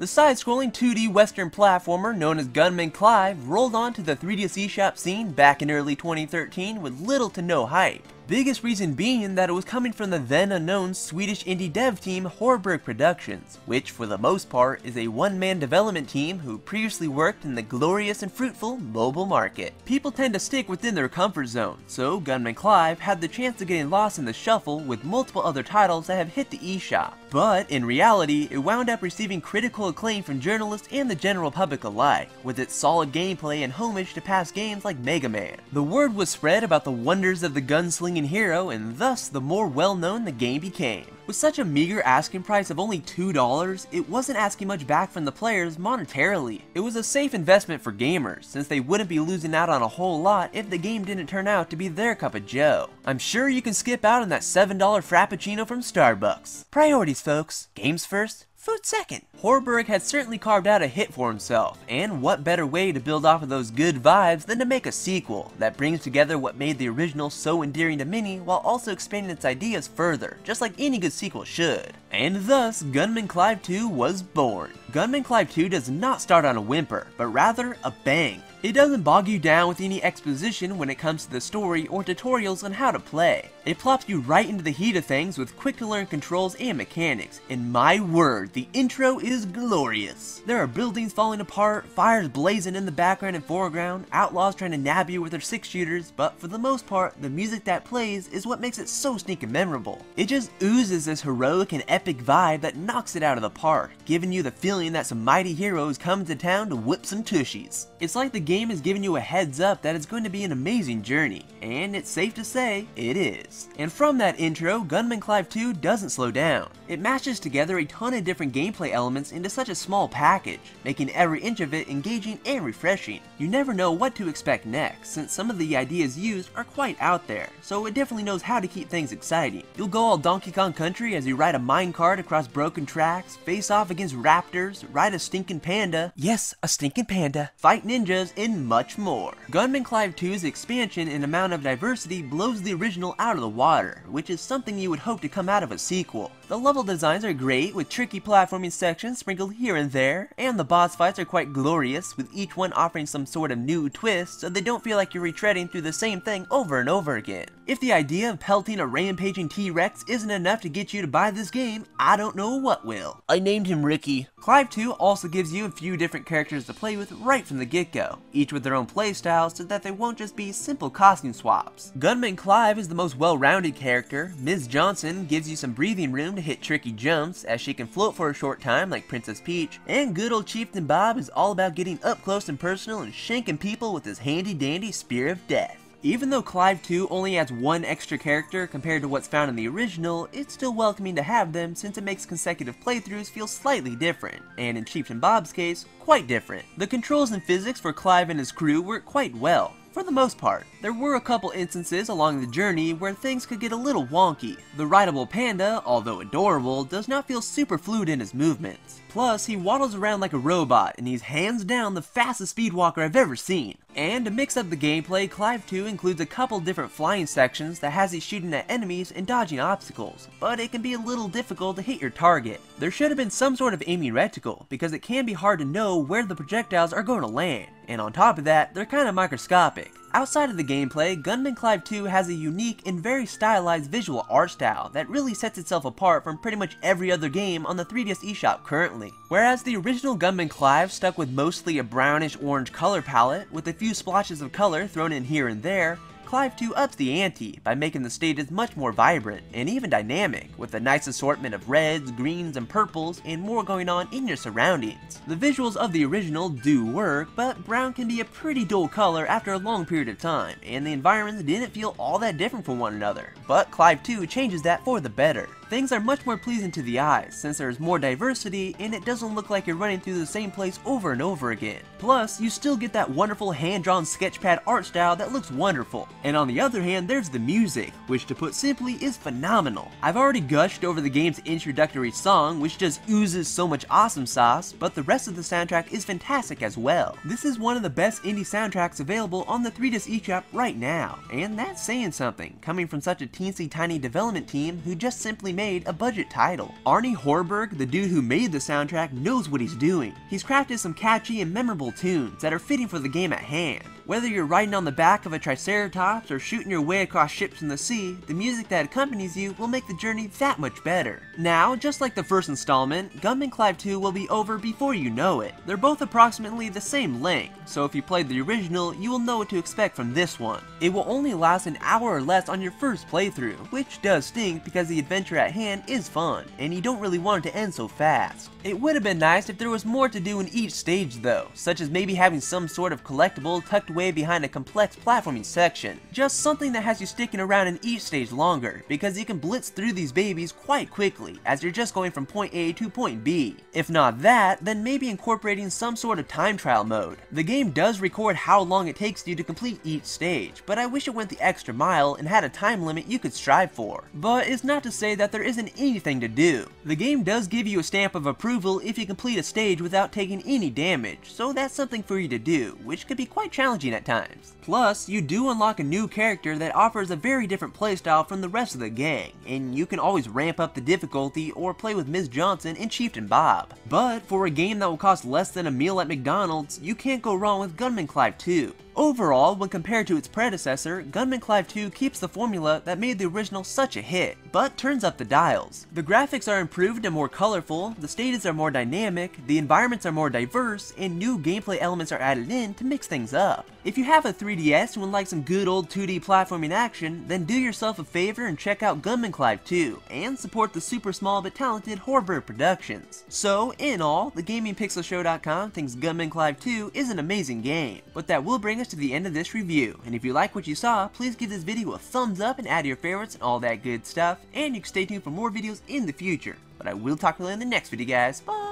The side-scrolling 2D Western platformer known as Gunman Clive rolled onto the 3DS eShop scene back in early 2013 with little to no hype. Biggest reason being that it was coming from the then unknown Swedish indie dev team Horberg Productions, which for the most part is a one-man development team who previously worked in the glorious and fruitful mobile market. People tend to stick within their comfort zone, so Gunman Clive had the chance of getting lost in the shuffle with multiple other titles that have hit the eShop. But in reality, it wound up receiving critical acclaim from journalists and the general public alike, with its solid gameplay and homage to past games like Mega Man. The word was spread about the wonders of the gun-slinging hero, and thus the more well-known the game became. With such a meager asking price of only $2, it wasn't asking much back from the players monetarily. It was a safe investment for gamers, since they wouldn't be losing out on a whole lot if the game didn't turn out to be their cup of joe. I'm sure you can skip out on that $7 Frappuccino from Starbucks. Priorities, folks. Games first, food second. Horberg had certainly carved out a hit for himself, and what better way to build off of those good vibes than to make a sequel that brings together what made the original so endearing to many while also expanding its ideas further, just like any good sequel should. And thus, Gunman Clive 2 was born. Gunman Clive 2 does not start on a whimper, but rather a bang. It doesn't bog you down with any exposition when it comes to the story or tutorials on how to play. It plops you right into the heat of things with quick to learn controls and mechanics, and my word, the intro is glorious. There are buildings falling apart, fires blazing in the background and foreground, outlaws trying to nab you with their 6-shooters, but for the most part, the music that plays is what makes it so sneaking memorable. It just oozes this heroic and epic vibe that knocks it out of the park, giving you the feeling that some mighty heroes come to town to whip some tushies. It's like the game is giving you a heads up that it's going to be an amazing journey, and it's safe to say it is. And from that intro, Gunman Clive 2 doesn't slow down. It mashes together a ton of different gameplay elements into such a small package, making every inch of it engaging and refreshing. You never know what to expect next, since some of the ideas used are quite out there, so it definitely knows how to keep things exciting. You'll go all Donkey Kong Country as you ride a minecart across broken tracks, face off against raptors, ride a stinking panda, yes, a stinking panda, fight ninjas, and much more. Gunman Clive 2's expansion and amount of diversity blows the original out of the water, which is something you would hope to come out of a sequel. The level designs are great, with tricky platforming sections sprinkled here and there, and the boss fights are quite glorious, with each one offering some sort of new twist so they don't feel like you're retreading through the same thing over and over again. If the idea of pelting a rampaging T-Rex isn't enough to get you to buy this game, I don't know what will. I named him Ricky. Clive 2 also gives you a few different characters to play with right from the get-go, each with their own playstyle so that they won't just be simple costume swaps. Gunman Clive is the most well-rounded character. Ms. Johnson gives you some breathing room to hit tricky jumps as she can float for a short time like Princess Peach, and good old Chieftain Bob is all about getting up close and personal and shanking people with his handy-dandy Spear of Death. Even though Clive 2 only adds one extra character compared to what's found in the original, it's still welcoming to have them since it makes consecutive playthroughs feel slightly different, and in Chieftain Bob's case, quite different. The controls and physics for Clive and his crew work quite well. For the most part, there were a couple instances along the journey where things could get a little wonky. The rideable panda, although adorable, does not feel super fluid in his movements. Plus, he waddles around like a robot, and he's hands down the fastest speedwalker I've ever seen. And to mix up the gameplay, Clive 2 includes a couple different flying sections that has you shooting at enemies and dodging obstacles, but it can be a little difficult to hit your target. There should have been some sort of aiming reticle, because it can be hard to know where the projectiles are going to land, and on top of that, they're kind of microscopic. Outside of the gameplay, Gunman Clive 2 has a unique and very stylized visual art style that really sets itself apart from pretty much every other game on the 3DS eShop currently. Whereas the original Gunman Clive stuck with mostly a brownish-orange color palette with a few splotches of color thrown in here and there, Clive 2 ups the ante by making the stages much more vibrant and even dynamic, with a nice assortment of reds, greens, and purples, and more going on in your surroundings. The visuals of the original do work, but brown can be a pretty dull color after a long period of time, and the environments didn't feel all that different from one another. But Clive 2 changes that for the better. Things are much more pleasing to the eyes since there is more diversity and it doesn't look like you're running through the same place over and over again. Plus, you still get that wonderful hand-drawn sketchpad art style that looks wonderful. And on the other hand, there's the music, which to put simply is phenomenal. I've already gushed over the game's introductory song, which just oozes so much awesome sauce, but the rest of the soundtrack is fantastic as well. This is one of the best indie soundtracks available on the 3DS eShop right now, and that's saying something, coming from such a teensy tiny development team who just simply made a budget title. Arnie Horberg, the dude who made the soundtrack, knows what he's doing. He's crafted some catchy and memorable tunes that are fitting for the game at hand. Whether you're riding on the back of a Triceratops or shooting your way across ships in the sea, the music that accompanies you will make the journey that much better. Now, just like the first installment, Gunman Clive 2 will be over before you know it. They're both approximately the same length, so if you played the original, you will know what to expect from this one. It will only last an hour or less on your first playthrough, which does stink because the adventure at hand is fun, and you don't really want it to end so fast. It would have been nice if there was more to do in each stage though, such as maybe having some sort of collectible tucked away behind a complex platforming section. Just something that has you sticking around in each stage longer, because you can blitz through these babies quite quickly, as you're just going from point A to point B. If not that, then maybe incorporating some sort of time trial mode. The game does record how long it takes you to complete each stage, but I wish it went the extra mile and had a time limit you could strive for. But it's not to say that there isn't anything to do. The game does give you a stamp of approval if you complete a stage without taking any damage, so that's something for you to do, which could be quite challenging at times. Plus, you do unlock a new character that offers a very different playstyle from the rest of the gang, and you can always ramp up the difficulty or play with Ms. Johnson and Chieftain Bob. But for a game that will cost less than a meal at McDonald's, you can't go wrong with Gunman Clive 2. Overall, when compared to its predecessor, Gunman Clive 2 keeps the formula that made the original such a hit, but turns up the dials. The graphics are improved and more colorful, the stages are more dynamic, the environments are more diverse, and new gameplay elements are added in to mix things up. If you have a 3DS and would like some good old 2D platforming action, then do yourself a favor and check out Gunman Clive 2, and support the super small but talented Horberg Productions. So, in all, the GamingPixelShow.com thinks Gunman Clive 2 is an amazing game, but that will bring us to the end of this review, and if you like what you saw, please give this video a thumbs up and add your favorites and all that good stuff, and you can stay tuned for more videos in the future. But I will talk to you in the next video, guys. Bye!